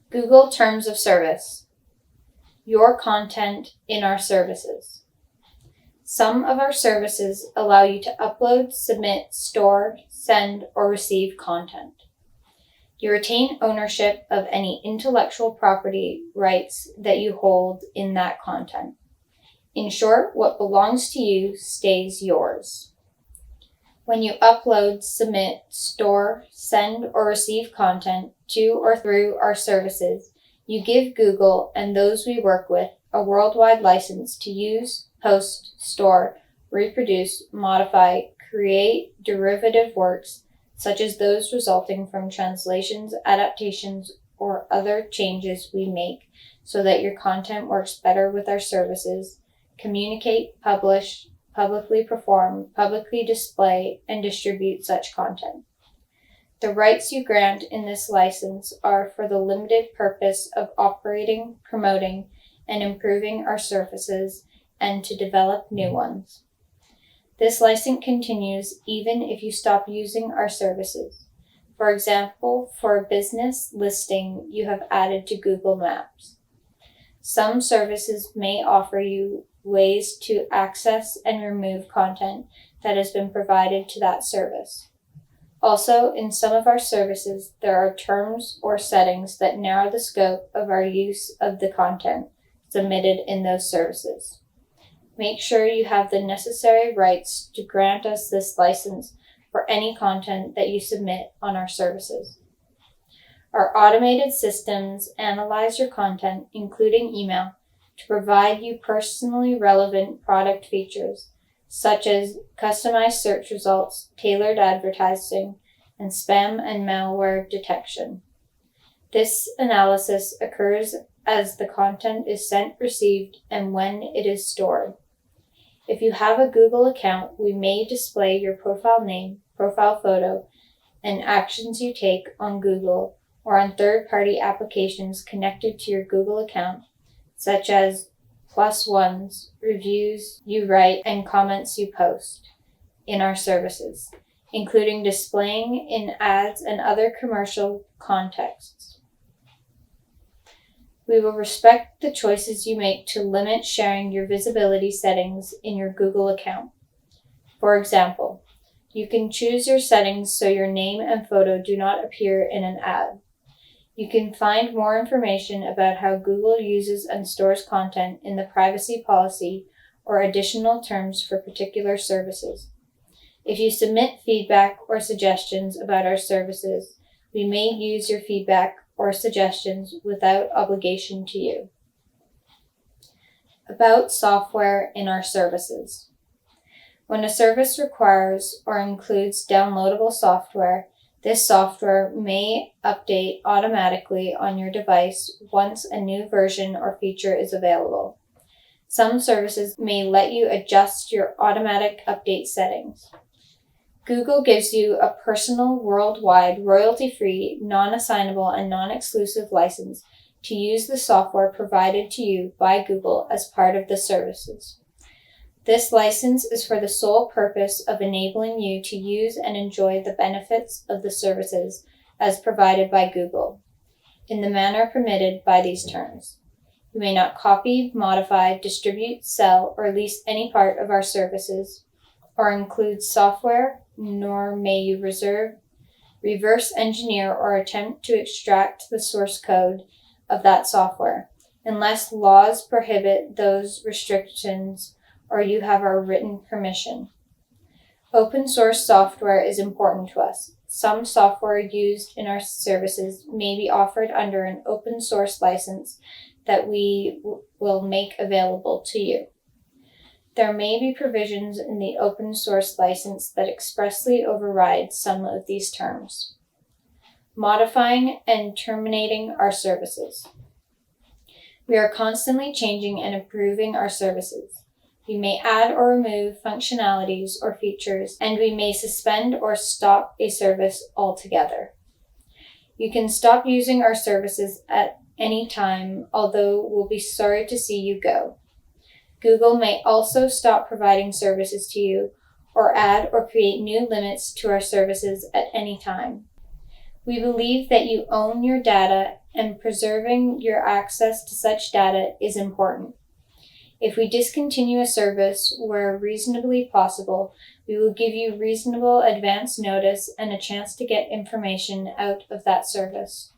Google Terms of Service. Your content in our services. Some of our services allow you to upload, submit, store, send, or receive content. You retain ownership of any intellectual property rights that you hold in that content. In short, what belongs to you stays yours. When you upload, submit, store, send, or receive content to or through our services, you give Google and those we work with a worldwide license to use, post, store, reproduce, modify, create derivative works, such as those resulting from translations, adaptations, or other changes we make so that your content works better with our services, communicate, publish, publicly perform, publicly display, and distribute such content. The rights you grant in this license are for the limited purpose of operating, promoting, and improving our services and to develop new ones. This license continues even if you stop using our services. For example, for a business listing you have added to Google Maps. Some services may offer you ways to access and remove content that has been provided to that service. Also, in some of our services, there are terms or settings that narrow the scope of our use of the content submitted in those services. Make sure you have the necessary rights to grant us this license for any content that you submit on our services. Our automated systems analyze your content, including email, to provide you personally relevant product features, such as customized search results, tailored advertising, and spam and malware detection. This analysis occurs as the content is sent, received, and when it is stored. If you have a Google account, we may display your profile name, profile photo, and actions you take on Google or on third-party applications connected to your Google account, such as +1s, reviews you write, and comments you post in our services, including displaying in ads and other commercial contexts. We will respect the choices you make to limit sharing your visibility settings in your Google account. For example, you can choose your settings so your name and photo do not appear in an ad. You can find more information about how Google uses and stores content in the privacy policy or additional terms for particular services. If you submit feedback or suggestions about our services, we may use your feedback or suggestions without obligation to you. About software in our services. When a service requires or includes downloadable software, this software may update automatically on your device once a new version or feature is available. Some services may let you adjust your automatic update settings. Google gives you a personal, worldwide, royalty-free, non-assignable, and non-exclusive license to use the software provided to you by Google as part of the services. This license is for the sole purpose of enabling you to use and enjoy the benefits of the services as provided by Google, in the manner permitted by these terms. You may not copy, modify, distribute, sell, or lease any part of our services, or include software, nor may you reverse engineer or attempt to extract the source code of that software, unless laws prohibit those restrictions or you have our written permission. Open source software is important to us. Some software used in our services may be offered under an open source license that we will make available to you. There may be provisions in the open source license that expressly override some of these terms. Modifying and terminating our services. We are constantly changing and improving our services. We may add or remove functionalities or features, and we may suspend or stop a service altogether. You can stop using our services at any time, although we'll be sorry to see you go. Google may also stop providing services to you or add or create new limits to our services at any time. We believe that you own your data and preserving your access to such data is important. If we discontinue a service where reasonably possible, we will give you reasonable advance notice and a chance to get information out of that service.